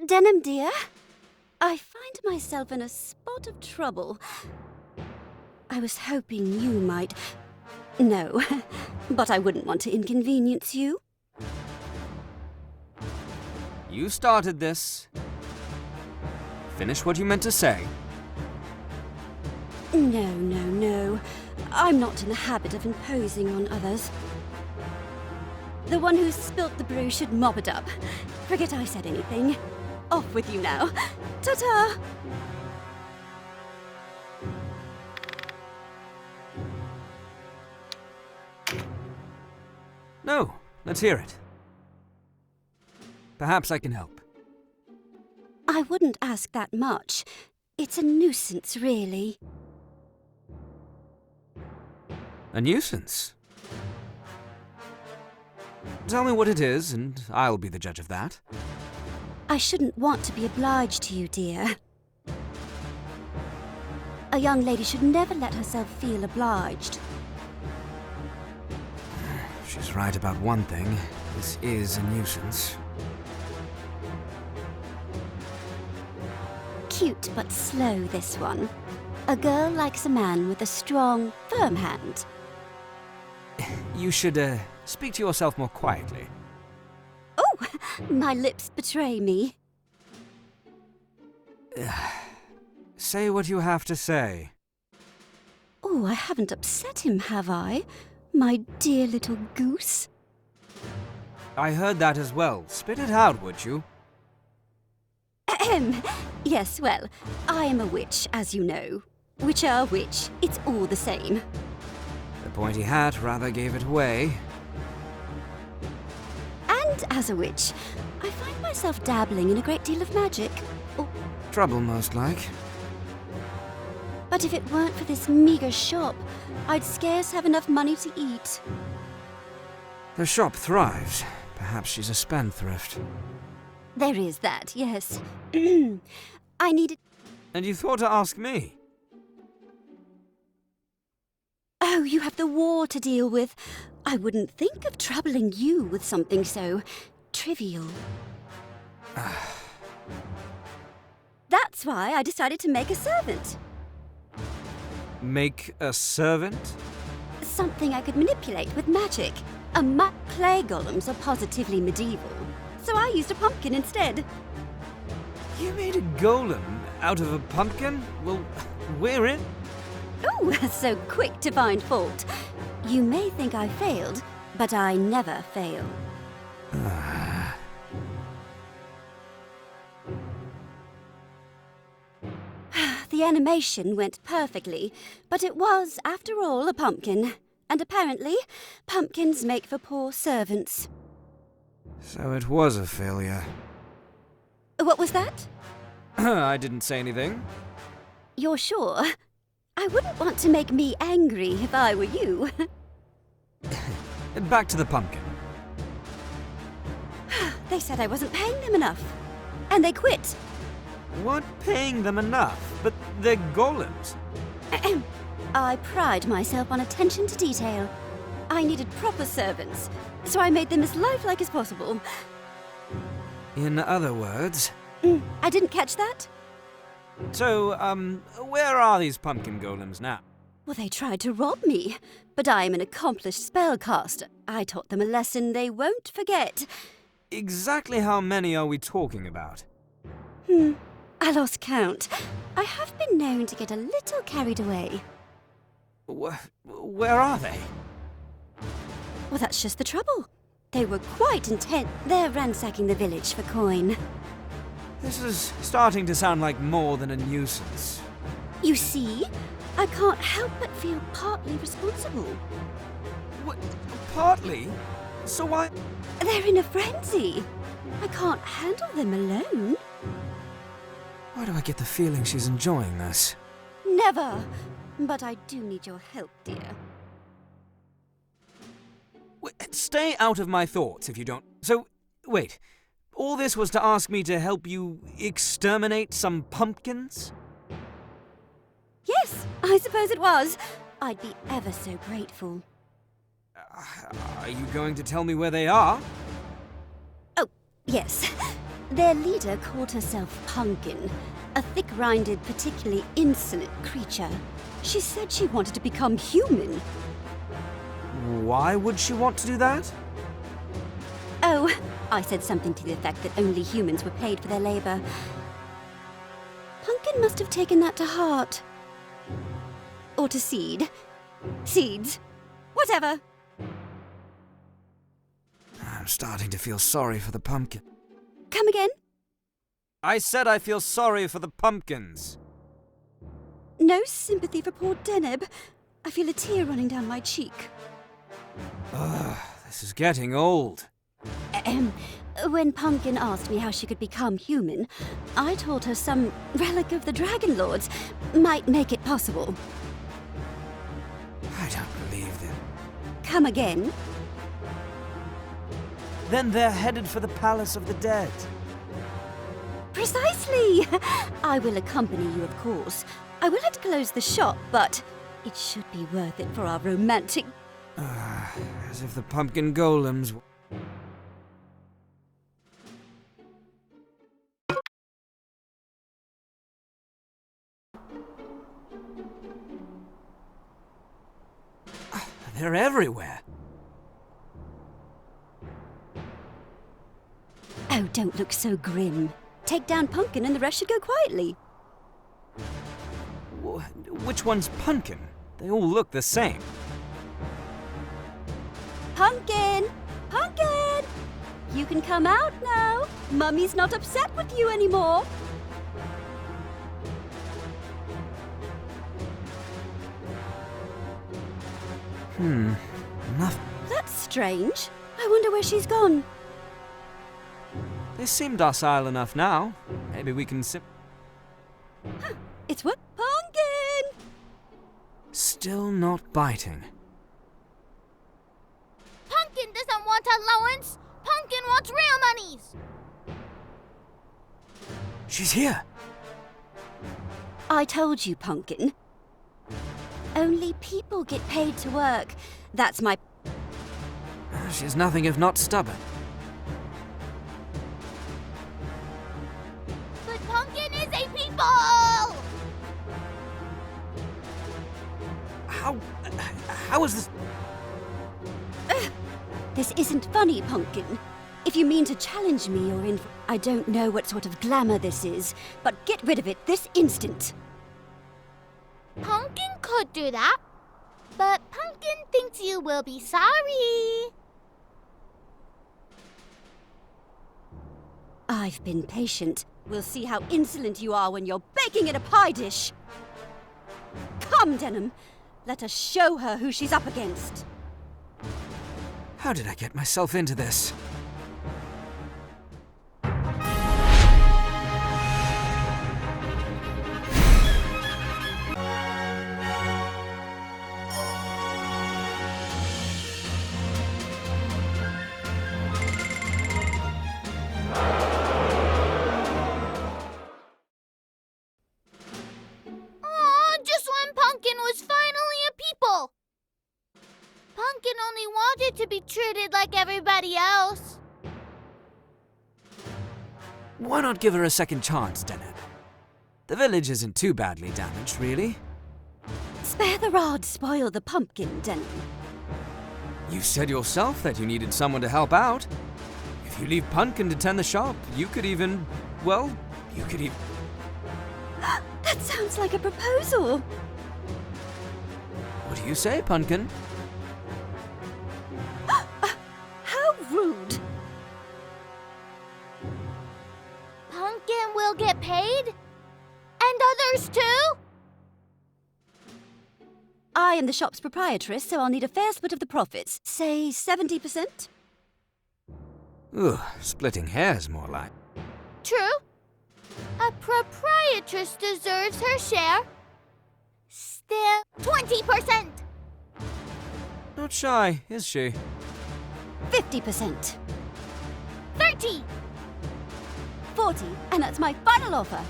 Denham, dear, I find myself in a spot of trouble. I was hoping you might... No, but I wouldn't want to inconvenience you. You started this. Finish what you meant to say. No. I'm not in the habit of imposing on others. The one who spilt the brew should mop it up. Forget I said anything. Off with you now. Ta-ta! No, let's hear it. Perhaps I can help. I wouldn't ask that much. It's a nuisance, really. A nuisance? Tell me what it is, and I'll be the judge of that. I shouldn't want to be obliged to you, dear. A young lady should never let herself feel obliged. She's right about one thing. This is a nuisance. Cute but slow, this one. A girl likes a man with a strong, firm hand. You should, speak to yourself more quietly. Oh, my lips betray me. Say what you have to say. Oh, I haven't upset him, have I? My dear little goose. I heard that as well. Spit it out, would you? Ahem. Yes, well, I am a witch, as you know. Witch are witch, it's all the same. The pointy hat rather gave it away. And as a witch, I find myself dabbling in a great deal of magic. Oh, Trouble, most like. but if it weren't for this meager shop, I'd scarce have enough money to eat. The shop thrives. Perhaps she's a spendthrift. There is that, yes. I needed... And you thought to ask me? Oh, you have the war to deal with. I wouldn't think of troubling you with something so trivial. That's why I decided to make a servant. Make a servant? Something I could manipulate with magic. Clay golems are positively medieval, so I used a pumpkin instead. You made a golem out of a pumpkin? Well, we're in. Oh, so quick to find fault. You may think I failed, but I never fail. The animation went perfectly, but it was, after all, a pumpkin. And apparently, pumpkins make for poor servants. So it was a failure. What was that? I didn't say anything. You're sure? I wouldn't want to make me angry if I were you. Back to the pumpkin. They said I wasn't paying them enough. And they quit. What paying them enough? But they're golems. I pride myself on attention to detail. I needed proper servants, so I made them as lifelike as possible. In other words... I didn't catch that? So, where are these pumpkin golems now? Well, they tried to rob me, but I'm an accomplished spellcaster. I taught them a lesson they won't forget. Exactly how many are we talking about? I lost count. I have been known to get a little carried away. Where are they? Well, that's just the trouble. They were quite intent. They're ransacking the village for coin. This is starting to sound like more than a nuisance. You see, I can't help but feel partly responsible. What? Partly? So why? They're in a frenzy. I can't handle them alone. Why do I get the feeling she's enjoying this? Never. But I do need your help, dear. Stay out of my thoughts if you don't... So, wait. All this was to ask me to help you exterminate some pumpkins? Yes, I suppose it was. I'd be ever so grateful. Are you going to tell me where they are? Oh, yes. Their leader called herself Pumpkin, a thick-rinded, particularly insolent creature. She said she wanted to become human. Why would she want to do that? Oh, I said something to the effect that only humans were paid for their labor. Pumpkin must have taken that to heart. Or to seed. Seeds. Whatever. I'm starting to feel sorry for the pumpkin. Come again? I said I feel sorry for the pumpkins. No sympathy for poor Deneb. I feel a tear running down my cheek. This is getting old. When Pumpkin asked me how she could become human, I told her some relic of the Dragon Lords might make it possible. I don't believe them. Come again? Then they're headed for the Palace of the Dead. Precisely! I will accompany you, of course. I will have to close the shop, but it should be worth it for our romantic... As if the pumpkin golems... They're everywhere. Oh, don't look so grim. Take down Pumpkin and the rest should go quietly. Which one's Pumpkin? They all look the same. Pumpkin! Pumpkin! You can come out now. Mummy's not upset with you anymore. Nothing. That's strange. I wonder where she's gone. They seem docile enough now. Maybe we can It's what? Pumpkin! Still not biting. Pumpkin doesn't want allowance. Pumpkin wants real monies. She's here. I told you, Pumpkin. Only people get paid to work. That's my... She's nothing if not stubborn. But Pumpkin is a people! How is this? This isn't funny, Pumpkin. If you mean to challenge me or in... I don't know what sort of glamour this is, but get rid of it this instant. Pumpkin could do that, but Pumpkin thinks you will be sorry. I've been patient. We'll see how insolent you are when you're baking in a pie dish. Come, Denim. Let us show her who she's up against. How did I get myself into this? Just when Pumpkin was finally a people. Pumpkin only wanted to be treated like everybody else. Why not give her a second chance, Deneb? The village isn't too badly damaged, really. Spare the rod, spoil the pumpkin, Denim. You said yourself that you needed someone to help out. If you leave Pumpkin to tend the shop, you could even... well, you could even... That sounds like a proposal. What do you say, Pumpkin? How rude. Pumpkin will get paid? And others too? I am the shop's proprietress, so I'll need a fair split of the profits. Say 70%? Ugh, splitting hairs more like. True. A proprietress deserves her share. Still, 20%. Not shy, is she? 50%. 30. 40, and that's my final offer.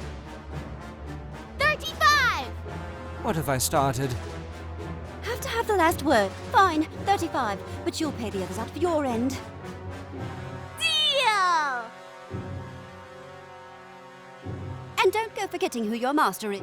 35. What have I started? Have to have the last word. Fine, 35, but you'll pay the others out of your end. Deal. And don't go forgetting who your master is.